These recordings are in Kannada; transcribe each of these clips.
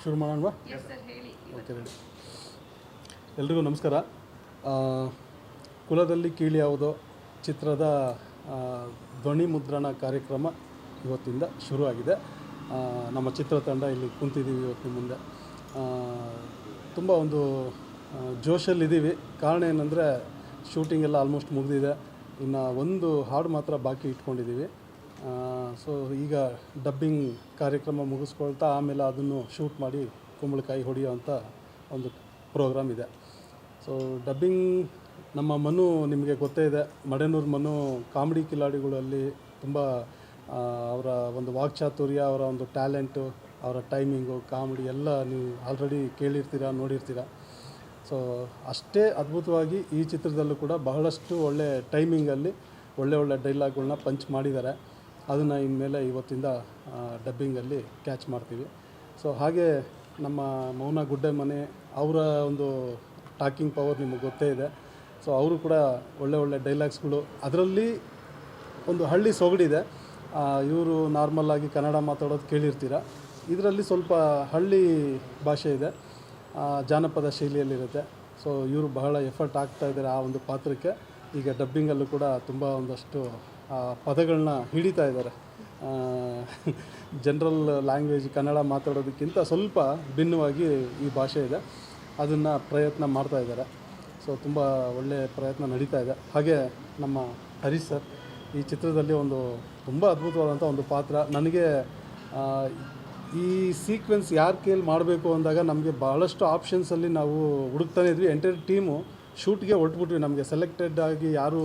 ಶುರು ಮಾಡೋಣವಾ? Okay, ready. ಎಲ್ರಿಗೂ ನಮಸ್ಕಾರ. ಕುಲದಲ್ಲಿ ಕೀಳು ಯಾವುದೋ ಚಿತ್ರದ ಧ್ವನಿ ಮುದ್ರಣ ಕಾರ್ಯಕ್ರಮ ಇವತ್ತಿಂದ ಶುರುವಾಗಿದೆ. ನಮ್ಮ ಚಿತ್ರತಂಡ ಇಲ್ಲಿ ಕುಂತಿದ್ದೀವಿ ಇವತ್ತು ಮುಂದೆ. ತುಂಬ ಒಂದು ಜೋಶಲ್ಲಿದ್ದೀವಿ. ಕಾರಣ ಏನಂದರೆ ಶೂಟಿಂಗ್ ಎಲ್ಲ ಆಲ್ಮೋಸ್ಟ್ ಮುಗಿದಿದೆ. ಇನ್ನು ಒಂದು ಹಾಡು ಮಾತ್ರ ಬಾಕಿ ಇಟ್ಕೊಂಡಿದ್ದೀವಿ. ಸೊ ಈಗ ಡಬ್ಬಿಂಗ್ ಕಾರ್ಯಕ್ರಮ ಮುಗಿಸ್ಕೊಳ್ತಾ ಆಮೇಲೆ ಅದನ್ನು ಶೂಟ್ ಮಾಡಿ ಕುಂಬಳಕಾಯಿ ಹೊಡೆಯೋವಂಥ ಒಂದು ಪ್ರೋಗ್ರಾಮ್ ಇದೆ. ಸೊ ಡಬ್ಬಿಂಗ್ ನಮ್ಮ ಮನು ನಿಮಗೆ ಗೊತ್ತೇ ಇದೆ. ಮಡೆನೂರು ಮನು ಕಾಮಿಡಿ ಕಿಲಾಡಿಗಳಲ್ಲಿ ತುಂಬ ಅವರ ಒಂದು ವಾಕ್ಚಾತುರ್ಯ, ಅವರ ಒಂದು ಟ್ಯಾಲೆಂಟು, ಅವರ ಟೈಮಿಂಗು, ಕಾಮಿಡಿ ಎಲ್ಲ ನೀವು ಆಲ್ರೆಡಿ ಕೇಳಿರ್ತೀರ, ನೋಡಿರ್ತೀರ. ಸೊ ಅಷ್ಟೇ ಅದ್ಭುತವಾಗಿ ಈ ಚಿತ್ರದಲ್ಲೂ ಕೂಡ ಬಹಳಷ್ಟು ಒಳ್ಳೆ ಟೈಮಿಂಗಲ್ಲಿ ಒಳ್ಳೆ ಡೈಲಾಗ್ಗಳನ್ನ ಪಂಚ್ ಮಾಡಿದ್ದಾರೆ. ಅದನ್ನು ಇನ್ಮೇಲೆ ಇವತ್ತಿಂದ ಡಬ್ಬಿಂಗಲ್ಲಿ ಕ್ಯಾಚ್ ಮಾಡ್ತೀವಿ. ಸೊ ಹಾಗೆ ನಮ್ಮ ಮೌನ ಗುಡ್ಡೆ ಮನೆ ಅವರ ಒಂದು ಟಾಕಿಂಗ್ ಪವರ್ ನಿಮಗೆ ಗೊತ್ತೇ ಇದೆ. ಸೊ ಅವರು ಕೂಡ ಒಳ್ಳೆ ಡೈಲಾಗ್ಸ್ಗಳು, ಅದರಲ್ಲಿ ಒಂದು ಹಳ್ಳಿ ಸೊಗಡಿದೆ. ಇವರು ನಾರ್ಮಲ್ಲಾಗಿ ಕನ್ನಡ ಮಾತಾಡೋದು ಕೇಳಿರ್ತೀರ. ಇದರಲ್ಲಿ ಸ್ವಲ್ಪ ಹಳ್ಳಿ ಭಾಷೆ ಇದೆ, ಜಾನಪದ ಶೈಲಿಯಲ್ಲಿರುತ್ತೆ. ಸೊ ಇವರು ಬಹಳ ಎಫರ್ಟ್ ಆಗ್ತಾಯಿದ್ದಾರೆ ಆ ಒಂದು ಪಾತ್ರಕ್ಕೆ. ಈಗ ಡಬ್ಬಿಂಗಲ್ಲೂ ಕೂಡ ತುಂಬ ಒಂದಷ್ಟು ಪದಗಳನ್ನ ಹಿಡಿತಾ ಇದ್ದಾರೆ. ಜನರಲ್ ಲ್ಯಾಂಗ್ವೇಜ್ ಕನ್ನಡ ಮಾತಾಡೋದಕ್ಕಿಂತ ಸ್ವಲ್ಪ ಭಿನ್ನವಾಗಿ ಈ ಭಾಷೆ ಇದೆ. ಅದನ್ನು ಪ್ರಯತ್ನ ಮಾಡ್ತಾಯಿದ್ದಾರೆ. ಸೊ ತುಂಬ ಒಳ್ಳೆಯ ಪ್ರಯತ್ನ ನಡೀತಾ ಇದೆ. ಹಾಗೆ ನಮ್ಮ ಹರೀಶ್ ಸರ್ ಈ ಚಿತ್ರದಲ್ಲಿ ಒಂದು ತುಂಬ ಅದ್ಭುತವಾದಂಥ ಒಂದು ಪಾತ್ರ. ನನಗೆ ಈ ಸೀಕ್ವೆನ್ಸ್ ಯಾರ ಕೈಯಲ್ಲಿ ಮಾಡಬೇಕು ಅಂದಾಗ ನಮಗೆ ಭಾಳಷ್ಟು ಆಪ್ಷನ್ಸಲ್ಲಿ ನಾವು ಹುಡುಕ್ತಾನೆ ಇದ್ವಿ. ಎಂಟೈರ್ ಟೀಮು ಶೂಟ್ಗೆ ಹೊರಟ್ಬಿಟ್ವಿ. ನಮಗೆ ಸೆಲೆಕ್ಟೆಡ್ ಆಗಿ ಯಾರೂ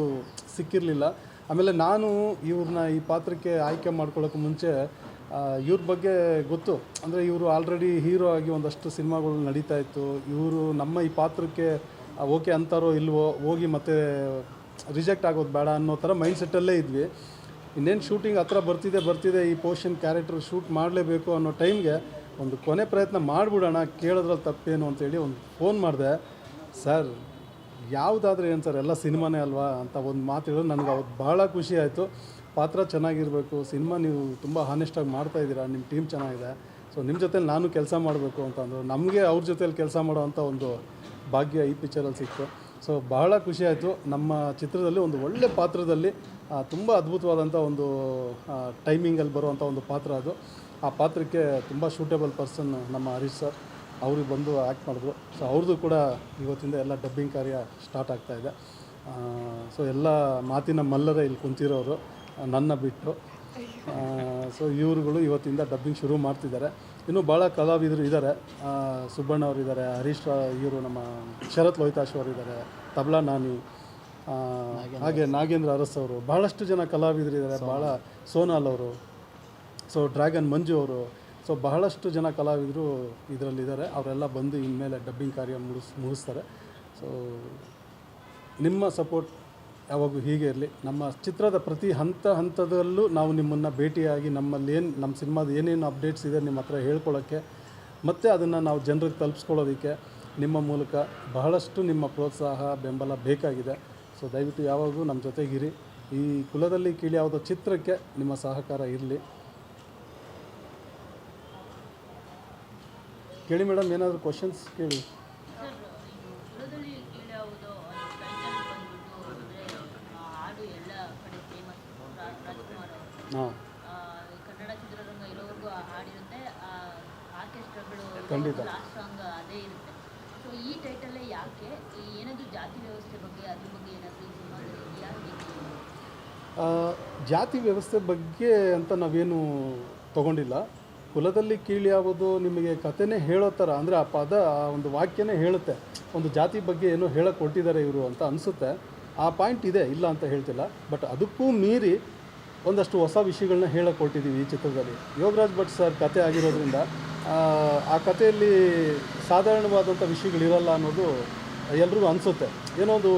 ಸಿಕ್ಕಿರಲಿಲ್ಲ. ಆಮೇಲೆ ನಾನು ಇವ್ರನ್ನ ಈ ಪಾತ್ರಕ್ಕೆ ಆಯ್ಕೆ ಮಾಡ್ಕೊಳ್ಳೋಕೆ ಮುಂಚೆ ಇವ್ರ ಬಗ್ಗೆ ಗೊತ್ತು. ಅಂದರೆ ಇವರು ಆಲ್ರೆಡಿ ಹೀರೋ ಆಗಿ ಒಂದಷ್ಟು ಸಿನಿಮಾಗಳು ನಡೀತಾ ಇತ್ತು. ಇವರು ನಮ್ಮ ಈ ಪಾತ್ರಕ್ಕೆ ಓಕೆ ಅಂತಾರೋ ಇಲ್ವೋ, ಹೋಗಿ ಮತ್ತೆ ರಿಜೆಕ್ಟ್ ಆಗೋದು ಬೇಡ ಅನ್ನೋ ಥರ ಮೈಂಡ್ಸೆಟ್ಟಲ್ಲೇ ಇದ್ವಿ. ಇನ್ನೇನು ಶೂಟಿಂಗ್ ಹತ್ರ ಬರ್ತಿದೆ, ಈ ಪೋರ್ಷನ್ ಕ್ಯಾರೆಕ್ಟರ್ ಶೂಟ್ ಮಾಡಲೇಬೇಕು ಅನ್ನೋ ಟೈಮ್ಗೆ ಒಂದು ಕೊನೆ ಪ್ರಯತ್ನ ಮಾಡಿಬಿಡೋಣ, ಕೇಳೋದ್ರಲ್ಲಿ ತಪ್ಪೇನು ಅಂತೇಳಿ ಒಂದು ಫೋನ್ ಮಾಡಿದೆ. ಸರ್ ಯಾವುದಾದ್ರೂ ಏನು ಸರ್, ಎಲ್ಲ ಸಿನಿಮಾನೇ ಅಲ್ವಾ ಅಂತ ಒಂದು ಮಾತು ಹೇಳೋದು ನನಗೆ ಅವತ್ತು ಭಾಳ ಖುಷಿ ಆಯಿತು. ಪಾತ್ರ ಚೆನ್ನಾಗಿರಬೇಕು, ಸಿನಿಮಾ ನೀವು ತುಂಬ ಹಾನೆಸ್ಟಾಗಿ ಮಾಡ್ತಾಯಿದ್ದೀರಾ, ನಿಮ್ಮ ಟೀಮ್ ಚೆನ್ನಾಗಿದೆ, ಸೊ ನಿಮ್ಮ ಜೊತೇಲಿ ನಾನು ಕೆಲಸ ಮಾಡಬೇಕು ಅಂತಂದರು. ನಮಗೆ ಅವ್ರ ಜೊತೇಲಿ ಕೆಲಸ ಮಾಡೋವಂಥ ಒಂದು ಭಾಗ್ಯ ಈ ಪಿಕ್ಚರಲ್ಲಿ ಸಿಕ್ತು. ಸೊ ಬಹಳ ಖುಷಿ ಆಯಿತು. ನಮ್ಮ ಚಿತ್ರದಲ್ಲಿ ಒಂದು ಒಳ್ಳೆ ಪಾತ್ರದಲ್ಲಿ ತುಂಬ ಅದ್ಭುತವಾದಂಥ ಒಂದು ಟೈಮಿಂಗಲ್ಲಿ ಬರುವಂಥ ಒಂದು ಪಾತ್ರ ಅದು. ಆ ಪಾತ್ರಕ್ಕೆ ತುಂಬ ಸೂಟೇಬಲ್ ಪರ್ಸನ್ ನಮ್ಮ ಹರೀಶ್ ಸರ್, ಅವ್ರಿಗೆ ಬಂದು ಆ್ಯಕ್ಟ್ ಮಾಡಿದ್ರು. ಸೊ ಅವ್ರದ್ದು ಕೂಡ ಇವತ್ತಿಂದ ಎಲ್ಲ ಡಬ್ಬಿಂಗ್ ಕಾರ್ಯ ಸ್ಟಾರ್ಟ್ ಆಗ್ತಾಯಿದೆ. ಸೊ ಎಲ್ಲ ಮಾತಿನ ಮಲ್ಲರೇ ಇಲ್ಲಿ ಕುಂತಿರೋರು ನನ್ನ ಬಿಟ್ಟು. ಸೊ ಇವರುಗಳು ಇವತ್ತಿಂದ ಡಬ್ಬಿಂಗ್ ಶುರು ಮಾಡ್ತಿದ್ದಾರೆ. ಇನ್ನೂ ಭಾಳ ಕಲಾವಿದರು ಇದ್ದಾರೆ. ಸುಬ್ಬಣ್ಣ ಅವರು ಇದ್ದಾರೆ, ಹರೀಶ್ ಇವರು ನಮ್ಮ ಶರತ್ ಲೋಹಿತಾಶ್ ಅವರು ಇದ್ದಾರೆ, ತಬಲಾ ನಾನಿ, ಹಾಗೆ ನಾಗೇಂದ್ರ ಅರಸ್ ಅವರು, ಭಾಳಷ್ಟು ಜನ ಕಲಾವಿದರಿದ್ದಾರೆ. ಭಾಳ ಸೋನಾಲ್ ಅವರು, ಸೊ ಡ್ರ್ಯಾಗನ್ ಮಂಜು ಅವರು, ಸೊ ಬಹಳಷ್ಟು ಜನ ಕಲಾವಿದರು ಇದರಲ್ಲಿದ್ದಾರೆ. ಅವರೆಲ್ಲ ಬಂದು ಇನ್ಮೇಲೆ ಡಬ್ಬಿಂಗ್ ಕಾರ್ಯ ಮುಗಿಸ್ತಾರೆ. ಸೊ ನಿಮ್ಮ ಸಪೋರ್ಟ್ ಯಾವಾಗೂ ಹೀಗೆ ಇರಲಿ. ನಮ್ಮ ಚಿತ್ರದ ಪ್ರತಿ ಹಂತದಲ್ಲೂ ನಾವು ನಿಮ್ಮನ್ನು ಭೇಟಿಯಾಗಿ ನಮ್ಮ ಸಿನಿಮಾದ ಏನೇನು ಅಪ್ಡೇಟ್ಸ್ ಇದೆ ನಿಮ್ಮ ಹತ್ರ ಹೇಳ್ಕೊಳ್ಳೋಕ್ಕೆ, ಮತ್ತು ಅದನ್ನು ನಾವು ಜನರಿಗೆ ತಲುಪಿಸ್ಕೊಳ್ಳೋದಕ್ಕೆ ನಿಮ್ಮ ಮೂಲಕ ಬಹಳಷ್ಟು ನಿಮ್ಮ ಪ್ರೋತ್ಸಾಹ, ಬೆಂಬಲ ಬೇಕಾಗಿದೆ. ಸೊ ದಯವಿಟ್ಟು ಯಾವಾಗೂ ನಮ್ಮ ಜೊತೆಗಿರಿ. ಈ ಕುಲದಲ್ಲಿ ಕೀಳು ಯಾವುದೋ ಚಿತ್ರಕ್ಕೆ ನಿಮ್ಮ ಸಹಕಾರ ಇರಲಿ. ಕೇಳಿ ಮೇಡಮ್, ಏನಾದರೂ ಕ್ವಶನ್ಸ್ ಕೇಳಿ. ಹಾಂ, ಖಂಡಿತ. ಜಾತಿ ವ್ಯವಸ್ಥೆ ಬಗ್ಗೆ ಅಂತ ನಾವೇನು ತಗೊಂಡಿಲ್ಲ. ಕುಲದಲ್ಲಿ ಕೀಳು ಯಾವುದು ನಿಮಗೆ ಕಥೆನೇ ಹೇಳೋ ಥರ, ಅಂದರೆ ಆ ಪದ, ಆ ಒಂದು ವಾಕ್ಯನೇ ಹೇಳುತ್ತೆ. ಒಂದು ಜಾತಿ ಬಗ್ಗೆ ಏನೋ ಹೇಳಕ್ಕೆ ಕೊಟ್ಟಿದ್ದಾರೆ ಇವರು ಅಂತ ಅನಿಸುತ್ತೆ. ಆ ಪಾಯಿಂಟ್ ಇದೆ, ಇಲ್ಲ ಅಂತ ಹೇಳ್ತಿಲ್ಲ. ಬಟ್ ಅದಕ್ಕೂ ಮೀರಿ ಒಂದಷ್ಟು ಹೊಸ ವಿಷಯಗಳನ್ನ ಹೇಳಕ್ಕೆ ಕೊಟ್ಟಿದ್ದೀವಿ ಈ ಚಿತ್ರದಲ್ಲಿ. ಯೋಗರಾಜ್ ಭಟ್ ಸರ್ ಕತೆ ಆಗಿರೋದ್ರಿಂದ ಆ ಕಥೆಯಲ್ಲಿ ಸಾಧಾರಣವಾದಂಥ ವಿಷಯಗಳಿರಲ್ಲ ಅನ್ನೋದು ಎಲ್ರಿಗೂ ಅನಿಸುತ್ತೆ. ಏನೋ ಒಂದು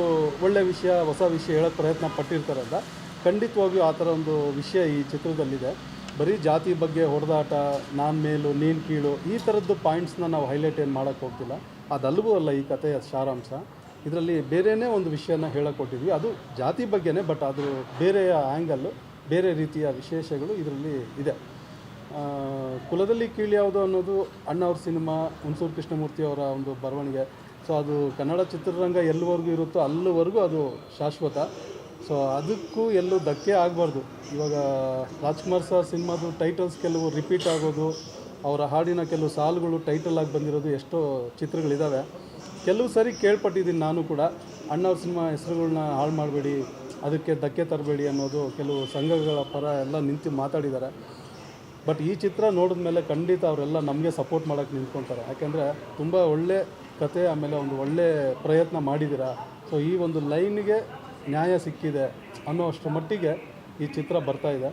ಒಳ್ಳೆಯ ವಿಷಯ, ಹೊಸ ವಿಷಯ ಹೇಳೋಕ್ಕೆ ಪ್ರಯತ್ನ ಪಟ್ಟಿರ್ತಾರಲ್ಲ. ಖಂಡಿತವಾಗಿಯೂ ಆ ಥರ ಒಂದು ವಿಷಯ ಈ ಚಿತ್ರದಲ್ಲಿದೆ. ಬರೀ ಜಾತಿ ಬಗ್ಗೆ ಹೊಡೆದಾಟ, ನಾನು ಮೇಲು ನೀನು ಕೀಳು, ಈ ಥರದ್ದು ಪಾಯಿಂಟ್ಸ್ನ ನಾವು ಹೈಲೈಟ್ ಏನು ಮಾಡೋಕ್ಕೆ ಹೋಗ್ತಿಲ್ಲ. ಅದಲ್ಲವೂ ಅಲ್ಲ ಈ ಕಥೆಯ ಸಾರಾಂಶ. ಇದರಲ್ಲಿ ಬೇರೆಯೇ ಒಂದು ವಿಷಯನ ಹೇಳಕೊಟ್ಟಿದ್ವಿ. ಅದು ಜಾತಿ ಬಗ್ಗೆನೇ, ಬಟ್ ಅದು ಬೇರೆಯ ಆ್ಯಂಗಲ್ಲು, ಬೇರೆ ರೀತಿಯ ವಿಶೇಷಗಳು ಇದರಲ್ಲಿ ಇದೆ. ಕುಲದಲ್ಲಿ ಕೀಳು ಯಾವುದು ಅನ್ನೋದು ಅಣ್ಣವ್ರ ಸಿನಿಮಾ, ಹುಣಸೂರು ಕೃಷ್ಣಮೂರ್ತಿ ಅವರ ಒಂದು ಬರವಣಿಗೆ. ಸೊ ಅದು ಕನ್ನಡ ಚಿತ್ರರಂಗ ಎಲ್ಲಿವರೆಗೂ ಇರುತ್ತೋ ಅಲ್ಲಿವರೆಗೂ ಅದು ಶಾಶ್ವತ. ಸೊ ಅದಕ್ಕೂ ಎಲ್ಲೂ ಧಕ್ಕೆ ಆಗಬಾರ್ದು. ಇವಾಗ ರಾಜ್ಕುಮಾರ್ ಸರ್ ಸಿನಿಮಾದು ಟೈಟಲ್ಸ್ ಕೆಲವು ರಿಪೀಟ್ ಆಗೋದು, ಅವರ ಹಾಡಿನ ಕೆಲವು ಸಾಲುಗಳು ಟೈಟಲ್ ಆಗಿ ಬಂದಿರೋದು ಎಷ್ಟೋ ಚಿತ್ರಗಳಿದ್ದಾವೆ. ಕೆಲವು ಸರಿ ಕೇಳ್ಪಟ್ಟಿದ್ದೀನಿ ನಾನು ಕೂಡ, ಅಣ್ಣವ್ರ ಸಿನಿಮಾ ಹೆಸರುಗಳನ್ನ ಹಾಳು ಮಾಡಬೇಡಿ, ಅದಕ್ಕೆ ಧಕ್ಕೆ ತರಬೇಡಿ ಅನ್ನೋದು ಕೆಲವು ಸಂಘಗಳ ಪರ ಎಲ್ಲ ನಿಂತು ಮಾತಾಡಿದ್ದಾರೆ. ಬಟ್ ಈ ಚಿತ್ರ ನೋಡಿದ ಮೇಲೆ ಖಂಡಿತ ಅವರೆಲ್ಲ ನಮಗೆ ಸಪೋರ್ಟ್ ಮಾಡೋಕ್ಕೆ ನಿಂತ್ಕೊತಾರೆ. ಯಾಕೆಂದರೆ ತುಂಬ ಒಳ್ಳೆ ಕತೆ, ಆಮೇಲೆ ಒಂದು ಒಳ್ಳೆ ಪ್ರಯತ್ನ ಮಾಡಿದ್ದೀರಾ. ಸೊ ಈ ಒಂದು ಲೈನಿಗೆ ನ್ಯಾಯ ಸಿಕ್ಕಿದೆ ಅನ್ನೋ ಅಷ್ಟರ ಮಟ್ಟಿಗೆ ಈ ಚಿತ್ರ ಬರ್ತಾ ಇದೆ.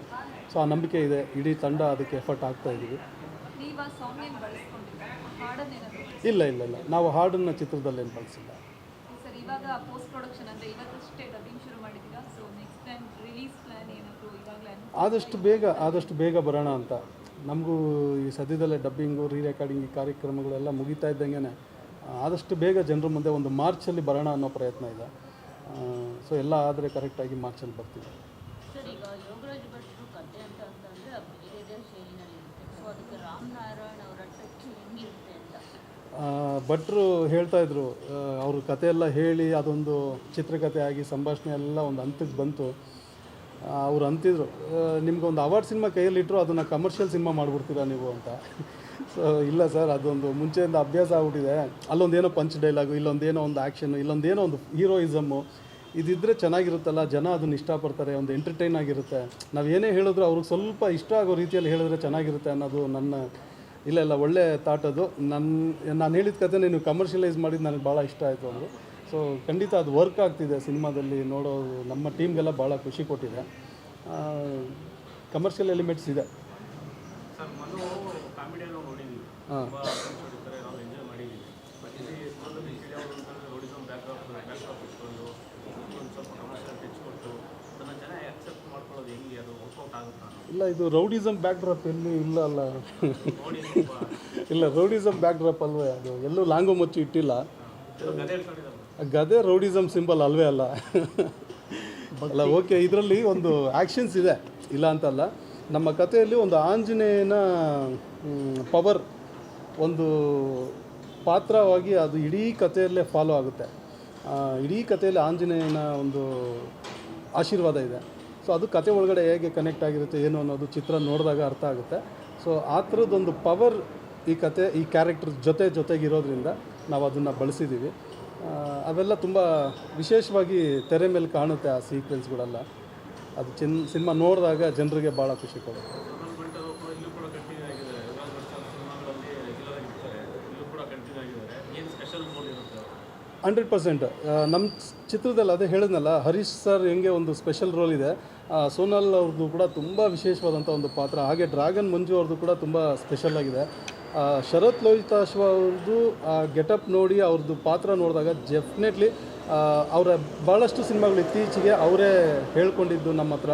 ಸೊ ಆ ನಂಬಿಕೆ ಇದೆ, ಇಡೀ ತಂಡ ಅದಕ್ಕೆ ಎಫರ್ಟ್ ಆಗ್ತಾ ಇದ್ದೀವಿ. ಇಲ್ಲ ಇಲ್ಲ ಇಲ್ಲ, ನಾವು ಹಾಡನ್ನು ಚಿತ್ರದಲ್ಲೇನು ಬಳಸಿಲ್ಲ. ಆದಷ್ಟು ಬೇಗ ಬರೋಣ ಅಂತ. ನಮಗೂ ಈ ಸದ್ಯದಲ್ಲೇ ಡಬ್ಬಿಂಗು, ರೀ ರೆಕಾರ್ಡಿಂಗ್ ಈ ಕಾರ್ಯಕ್ರಮಗಳೆಲ್ಲ ಮುಗಿತಾ ಇದ್ದಂಗೆ ಆದಷ್ಟು ಬೇಗ ಜನರ ಮುಂದೆ ಒಂದು ಮಾರ್ಚಲ್ಲಿ ಬರೋಣ ಅನ್ನೋ ಪ್ರಯತ್ನ ಇದೆ. ಸೊ ಎಲ್ಲ ಆದರೆ ಕರೆಕ್ಟಾಗಿ ಮಾರ್ಚಲ್ಲಿ ಬರ್ತೀವಿ. ಭಟ್ರು ಹೇಳ್ತಾಯಿದ್ರು, ಅವರು ಕಥೆಯೆಲ್ಲ ಹೇಳಿ ಅದೊಂದು ಚಿತ್ರಕಥೆ ಆಗಿ ಸಂಭಾಷಣೆ ಎಲ್ಲ ಒಂದು ಹಂತಕ್ಕೆ ಬಂತು. ಅವ್ರು ಅಂತಿದ್ರು, ನಿಮ್ಗೊಂದು ಅವಾರ್ಡ್ ಸಿನಿಮಾ ಕೈಯಲ್ಲಿಟ್ಟರು ಅದನ್ನು ಕಮರ್ಷಿಯಲ್ ಸಿನಿಮಾ ಮಾಡಿಬಿಡ್ತೀರಾ ನೀವು ಅಂತ. ಸೊ ಇಲ್ಲ ಸರ್, ಅದೊಂದು ಮುಂಚೆಯಿಂದ ಅಭ್ಯಾಸ ಆಗ್ಬಿಟ್ಟಿದೆ. ಅಲ್ಲೊಂದೇನೋ ಪಂಚ್ ಡೈಲಾಗು, ಇಲ್ಲೊಂದೇನೋ ಒಂದು ಆ್ಯಕ್ಷನು, ಇಲ್ಲೊಂದೇನೋ ಒಂದು ಹೀರೋಯಿಸಮ್ಮು ಇದಿದ್ದರೆ ಚೆನ್ನಾಗಿರುತ್ತಲ್ಲ, ಜನ ಅದನ್ನು ಇಷ್ಟಪಡ್ತಾರೆ, ಒಂದು ಎಂಟರ್ಟೈನ್ ಆಗಿರುತ್ತೆ. ನಾವು ಏನೇ ಹೇಳಿದ್ರು ಅವ್ರಿಗೆ ಸ್ವಲ್ಪ ಇಷ್ಟ ಆಗೋ ರೀತಿಯಲ್ಲಿ ಹೇಳಿದ್ರೆ ಚೆನ್ನಾಗಿರುತ್ತೆ ಅನ್ನೋದು ನನ್ನ. ಇಲ್ಲ ಒಳ್ಳೆ ಥಾಟ್ ಅದು. ನಾನು ಹೇಳಿದ ಕತೆ ನೀವು ಕಮರ್ಷಿಯಲೈಸ್ ಮಾಡಿದ್ದು ನನಗೆ ಭಾಳ ಇಷ್ಟ ಆಯಿತು ಅಂದರು. ಸೊ ಖಂಡಿತ ಅದು ವರ್ಕ್ ಆಗ್ತಿದೆ ಸಿನಿಮಾದಲ್ಲಿ ನೋಡೋದು. ನಮ್ಮ ಟೀಮ್ಗೆಲ್ಲ ಭಾಳ ಖುಷಿ ಕೊಟ್ಟಿದೆ. ಕಮರ್ಷಿಯಲ್ ಎಲಿಮೆಂಟ್ಸ್ ಇದೆ. ಹಾಂ, ಇಲ್ಲ ಇದು ರೌಡಿಸಮ್ ಬ್ಯಾಕ್ ಡ್ರಾಪ್ ಎಲ್ಲಿ ಇಲ್ಲ ಅಲ್ಲ. ಇಲ್ಲ, ರೌಡಿಸಮ್ ಬ್ಯಾಕ್ ಡ್ರಾಪ್ ಅಲ್ವೇ ಅದು, ಎಲ್ಲೂ ಲಾಂಗು ಮುಚ್ಚಿ ಇಟ್ಟಿಲ್ಲ. ಗದೆ ರೌಡಿಸಮ್ ಸಿಂಬಲ್ ಅಲ್ವೇ ಅಲ್ಲ. ಅಲ್ಲ ಓಕೆ, ಇದರಲ್ಲಿ ಒಂದು ಆ್ಯಕ್ಷನ್ಸ್ ಇದೆ, ಇಲ್ಲ ಅಂತಲ್ಲ. ನಮ್ಮ ಕಥೆಯಲ್ಲಿ ಒಂದು ಆಂಜನೇಯನ ಪವರ್ ಒಂದು ಪಾತ್ರವಾಗಿ ಅದು ಇಡೀ ಕಥೆಯಲ್ಲೇ ಫಾಲೋ ಆಗುತ್ತೆ. ಇಡೀ ಕಥೆಯಲ್ಲಿ ಆಂಜನೇಯನ ಒಂದು ಆಶೀರ್ವಾದ ಇದೆ. ಸೊ ಅದು ಕತೆ ಒಳಗಡೆ ಹೇಗೆ ಕನೆಕ್ಟ್ ಆಗಿರುತ್ತೆ ಏನು ಅನ್ನೋದು ಚಿತ್ರ ನೋಡಿದಾಗ ಅರ್ಥ ಆಗುತ್ತೆ. ಸೊ ಆ ಥರದ್ದೊಂದು ಪವರ್ ಈ ಕತೆ, ಈ ಕ್ಯಾರೆಕ್ಟರ್ ಜೊತೆಗಿರೋದ್ರಿಂದ ನಾವು ಅದನ್ನು ಬಳಸಿದ್ದೀವಿ. ಅವೆಲ್ಲ ತುಂಬ ವಿಶೇಷವಾಗಿ ತೆರೆ ಮೇಲೆ ಕಾಣುತ್ತೆ ಆ ಸೀಕ್ವೆನ್ಸ್ಗಳೆಲ್ಲ. ಅದು ಸಿನಿಮಾ ನೋಡಿದಾಗ ಜನರಿಗೆ ಭಾಳ ಖುಷಿ ಕೊಡುತ್ತೆ. 100%. ನಮ್ಮ ಚಿತ್ರದಲ್ಲಿ ಅದೇ ಹೇಳಿದ್ನಲ್ಲ, ಹರೀಶ್ ಸರ್ ಹೆಂಗೆ ಒಂದು ಸ್ಪೆಷಲ್ ರೋಲ್ ಇದೆ, ಸೋನಾಲ್ ಅವ್ರದ್ದು ಕೂಡ ತುಂಬ ವಿಶೇಷವಾದಂಥ ಒಂದು ಪಾತ್ರ. ಹಾಗೆ ಡ್ರ್ಯಾಗನ್ ಮಂಜು ಅವ್ರದ್ದು ಕೂಡ ತುಂಬ ಸ್ಪೆಷಲ್ ಆಗಿದೆ. ಶರತ್ ಲೋಹಿತಾಶ್ವ ಅವ್ರದ್ದು ಗೆಟಪ್ ನೋಡಿ ಅವ್ರದ್ದು ಪಾತ್ರ ನೋಡಿದಾಗ ಡೆಫಿನೆಟ್ಲಿ ಅವರ ಭಾಳಷ್ಟು ಸಿನಿಮಾಗಳು ಇತ್ತೀಚೆಗೆ ಅವರೇ ಹೇಳ್ಕೊಂಡಿದ್ದು ನಮ್ಮ ಹತ್ರ.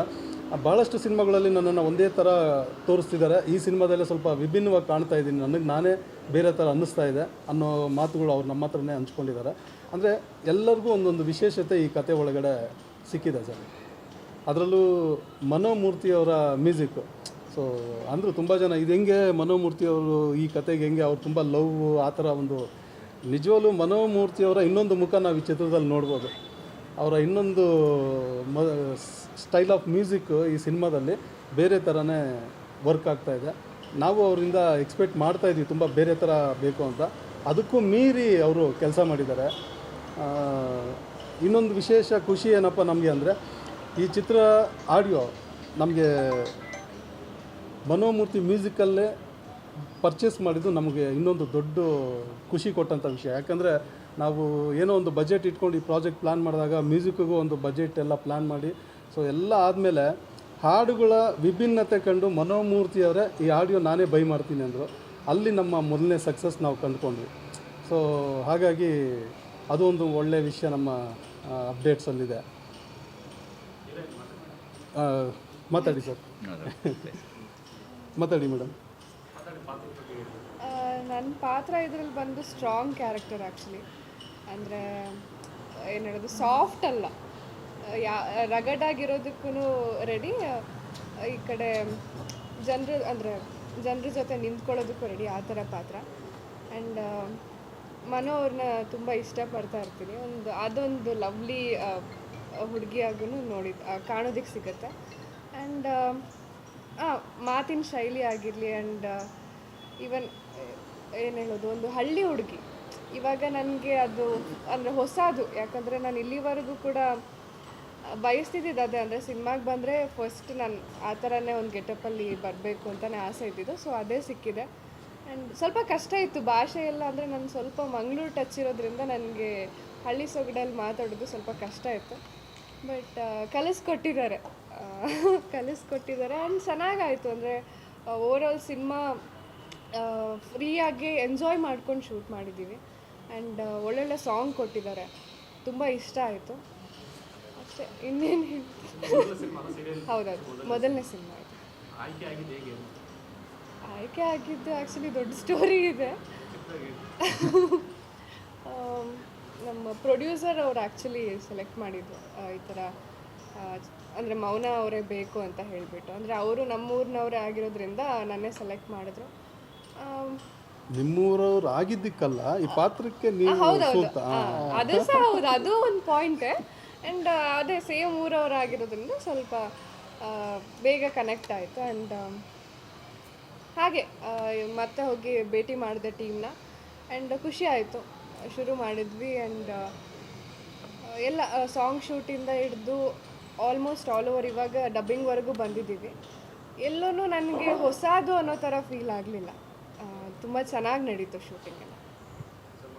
ಭಾಳಷ್ಟು ಸಿನಿಮಾಗಳಲ್ಲಿ ನನ್ನನ್ನು ಒಂದೇ ಥರ ತೋರಿಸ್ತಿದ್ದಾರೆ. ಈ ಸಿನಿಮಾದಲ್ಲೇ ಸ್ವಲ್ಪ ವಿಭಿನ್ನವಾಗಿ ಕಾಣ್ತಾ ಇದ್ದೀನಿ, ನನಗೆ ನಾನೇ ಬೇರೆ ಥರ ಅನ್ನಿಸ್ತಾ ಇದೆ ಅನ್ನೋ ಮಾತುಗಳು ಅವ್ರು ನಮ್ಮ ಹತ್ರನೇ ಹಂಚ್ಕೊಂಡಿದ್ದಾರೆ. ಅಂದರೆ ಎಲ್ಲರಿಗೂ ಒಂದೊಂದು ವಿಶೇಷತೆ ಈ ಕತೆ ಒಳಗಡೆ ಸಿಕ್ಕಿದೆ ಸರ್. ಅದರಲ್ಲೂ ಮನೋಮೂರ್ತಿಯವರ ಮ್ಯೂಸಿಕ್ಕು. ಸೊ ಅಂದರು ತುಂಬ ಜನ, ಇದು ಹೆಂಗೆ ಮನೋಮೂರ್ತಿಯವರು ಈ ಕತೆಗೆ ಹೆಂಗೆ, ಅವ್ರು ತುಂಬ ಲವ್ ಆ ಥರ ಒಂದು. ನಿಜವಾಗ್ಲೂ ಮನೋಮೂರ್ತಿಯವರ ಇನ್ನೊಂದು ಮುಖ ನಾವು ಈ ಚಿತ್ರದಲ್ಲಿ ನೋಡ್ಬೋದು. ಅವರ ಇನ್ನೊಂದು ಸ್ಟೈಲ್ ಆಫ್ ಮ್ಯೂಸಿಕ್ಕು ಈ ಸಿನಿಮಾದಲ್ಲಿ ಬೇರೆ ಥರನೇ ವರ್ಕ್ ಆಗ್ತಾಯಿದೆ. ನಾವು ಅವರಿಂದ ಎಕ್ಸ್ಪೆಕ್ಟ್ ಮಾಡ್ತಾಯಿದ್ವಿ ತುಂಬ ಬೇರೆ ಥರ ಬೇಕು ಅಂತ. ಅದಕ್ಕೂ ಮೀರಿ ಅವರು ಕೆಲಸ ಮಾಡಿದ್ದಾರೆ. ಇನ್ನೊಂದು ವಿಶೇಷ ಖುಷಿ ಏನಪ್ಪ ನಮಗೆ ಅಂದರೆ, ಈ ಚಿತ್ರ ಆಡಿಯೋ ನಮಗೆ ಮನೋಮೂರ್ತಿ ಮ್ಯೂಸಿಕಲ್ಲೇ ಪರ್ಚೇಸ್ ಮಾಡಿದ್ದು ನಮಗೆ ಇನ್ನೊಂದು ದೊಡ್ಡ ಖುಷಿ ಕೊಟ್ಟಂಥ ವಿಷಯ. ಯಾಕಂದರೆ ನಾವು ಏನೋ ಒಂದು ಬಜೆಟ್ ಇಟ್ಕೊಂಡು ಈ ಪ್ರಾಜೆಕ್ಟ್ ಪ್ಲ್ಯಾನ್ ಮಾಡಿದಾಗ ಮ್ಯೂಸಿಕ್ಕಿಗೂ ಒಂದು ಬಜೆಟ್ ಎಲ್ಲ ಪ್ಲ್ಯಾನ್ ಮಾಡಿ, ಸೊ ಎಲ್ಲ ಆದಮೇಲೆ ಹಾಡುಗಳ ವಿಭಿನ್ನತೆ ಕಂಡು ಮನೋಮೂರ್ತಿಯವರೇ ಈ ಆಡಿಯೋ ನಾನೇ ಬೈ ಮಾಡ್ತೀನಿ ಅಂದರು. ಅಲ್ಲಿ ನಮ್ಮ ಮೊದಲನೇ ಸಕ್ಸಸ್ ನಾವು ಕಂಡುಕೊಂಡ್ವಿ. ಸೊ ಹಾಗಾಗಿ ಅದು ಒಂದು ಒಳ್ಳೆಯ ವಿಷಯ ನಮ್ಮ ಅಪ್ಡೇಟ್ಸಲ್ಲಿದೆ. ಮಾತಾಡಿ ಸರ್. ಮಾತಾಡಿ ಮೇಡಮ್. ನನ್ನ ಪಾತ್ರ ಇದರಲ್ಲಿ ಬಂದು ಸ್ಟ್ರಾಂಗ್ ಕ್ಯಾರೆಕ್ಟರ್ ಆ್ಯಕ್ಚುಲಿ. ಅಂದರೆ ಏನು ಹೇಳೋದು, ಸಾಫ್ಟ್ ಅಲ್ಲ, ರಗಡ್ ಆಗಿರೋದಕ್ಕೂ ರೆಡಿ. ಈ ಕಡೆ ಜನರು ಅಂದರೆ ಜನರ ಜೊತೆ ನಿಂತ್ಕೊಳ್ಳೋದಕ್ಕೂ ರೆಡಿ ಆ ಥರ ಪಾತ್ರ. ಆ್ಯಂಡ್ ಮನೋ ಅವ್ರನ್ನ ತುಂಬ ಇಷ್ಟಪಡ್ತಾ ಇರ್ತೀನಿ. ಅದೊಂದು ಲವ್ಲಿ ಹುಡುಗಿಯಾಗೂ ಕಾಣೋದಕ್ಕೆ ಸಿಗುತ್ತೆ. ಆ್ಯಂಡ್ ಮಾತಿನ ಶೈಲಿ ಆಗಿರಲಿ, ಆ್ಯಂಡ್ ಈವನ್ ಏನು ಹೇಳೋದು, ಒಂದು ಹಳ್ಳಿ ಹುಡುಗಿ. ಇವಾಗ ನನಗೆ ಅದು ಅಂದರೆ ಹೊಸದು, ಯಾಕಂದರೆ ನಾನು ಇಲ್ಲಿವರೆಗೂ ಕೂಡ ಬಯಸ್ತಿದ್ದಿದ್ದು ಅದೇ, ಅಂದರೆ ಸಿನಿಮಾಗೆ ಬಂದರೆ ಫಸ್ಟ್ ನಾನು ಆ ಥರನೇ ಒಂದು ಗೆಟಪ್ಪಲ್ಲಿ ಬರಬೇಕು ಅಂತಲೇ ಆಸೆ ಇದ್ದಿದ್ದು. ಸೊ ಅದೇ ಸಿಕ್ಕಿದೆ. ಆ್ಯಂಡ್ ಸ್ವಲ್ಪ ಕಷ್ಟ ಇತ್ತು ಭಾಷೆ ಎಲ್ಲ, ಅಂದರೆ ನಾನು ಸ್ವಲ್ಪ ಮಂಗಳೂರು ಟಚ್ ಇರೋದ್ರಿಂದ ನನಗೆ ಹಳ್ಳಿ ಸೊಗಡಲ್ಲಿ ಮಾತಾಡೋದು ಸ್ವಲ್ಪ ಕಷ್ಟ ಇತ್ತು. ಬಟ್ ಕಲಿಸ್ಕೊಟ್ಟಿದ್ದಾರೆ ಆ್ಯಂಡ್ ಚೆನ್ನಾಗಾಯಿತು. ಅಂದರೆ ಓವರಾಲ್ ಸಿನಿಮಾ ಫ್ರೀಯಾಗಿ ಎಂಜಾಯ್ ಮಾಡ್ಕೊಂಡು ಶೂಟ್ ಮಾಡಿದ್ದೀವಿ. ಆ್ಯಂಡ್ ಒಳ್ಳೊಳ್ಳೆ ಸಾಂಗ್ ಕೊಟ್ಟಿದ್ದಾರೆ, ತುಂಬ ಇಷ್ಟ ಆಯಿತು ಅಷ್ಟೇ. ಇನ್ನೇನು ಹೌದೌದು, ಮೊದಲನೇ ಸಿನಿಮಾ ಇದು. ಆಯ್ಕೆ ಆಗಿದ್ದು ಆ್ಯಕ್ಚುಲಿ ದೊಡ್ಡ ಸ್ಟೋರಿ ಇದೆ. ನಮ್ಮ ಪ್ರೊಡ್ಯೂಸರ್ ಅವ್ರು ಆ್ಯಕ್ಚುಲಿ ಸೆಲೆಕ್ಟ್ ಮಾಡಿದ್ದು ಈ ಥರ, ಅಂದರೆ ಮೌನ ಅವರೇ ಬೇಕು ಅಂತ ಹೇಳಿಬಿಟ್ಟು. ಅಂದರೆ ಅವರು ನಮ್ಮೂರಿನವರೇ ಆಗಿರೋದ್ರಿಂದ ನನ್ನೇ ಸೆಲೆಕ್ಟ್ ಮಾಡಿದ್ರು. ನಿಮ್ಮೂರವ್ರು ಆಗಿದ್ದಕ್ಕಲ್ಲ, ಈ ಪಾತ್ರಕ್ಕೆ ನೀವು ಹೌದೌದು, ಸೂಕ್ತ. ಅದು ಸಹ ಹೌದು, ಅದು ಒಂದು ಪಾಯಿಂಟೇ. ಆ್ಯಂಡ್ ಅದೇ ಸೇಮ್ ಊರವ್ರು ಆಗಿರೋದ್ರಿಂದ ಸ್ವಲ್ಪ ಬೇಗ ಕನೆಕ್ಟ್ ಆಯಿತು. ಆ್ಯಂಡ್ ಹಾಗೆ ಮತ್ತೆ ಹೋಗಿ ಭೇಟಿ ಮಾಡಿದೆ ಟೀಮ್ನ. ಆ್ಯಂಡ್ ಖುಷಿ ಆಯಿತು, ಶುರು ಮಾಡಿದ್ವಿ. ಆ್ಯಂಡ್ ಎಲ್ಲ ಸಾಂಗ್ ಶೂಟಿಂದ ಹಿಡಿದು ಆಲ್ಮೋಸ್ಟ್ ಆಲ್ ಓವರ್ ಇವಾಗ ಡಬ್ಬಿಂಗ್ವರೆಗೂ ಬಂದಿದ್ದೀವಿ. ಎಲ್ಲೂ ನನಗೆ ಹೊಸದು ಅನ್ನೋ ಥರ ಫೀಲ್ ಆಗಲಿಲ್ಲ. ತುಂಬ ಚೆನ್ನಾಗಿ ನಡೀತು ಶೂಟಿಂಗ್.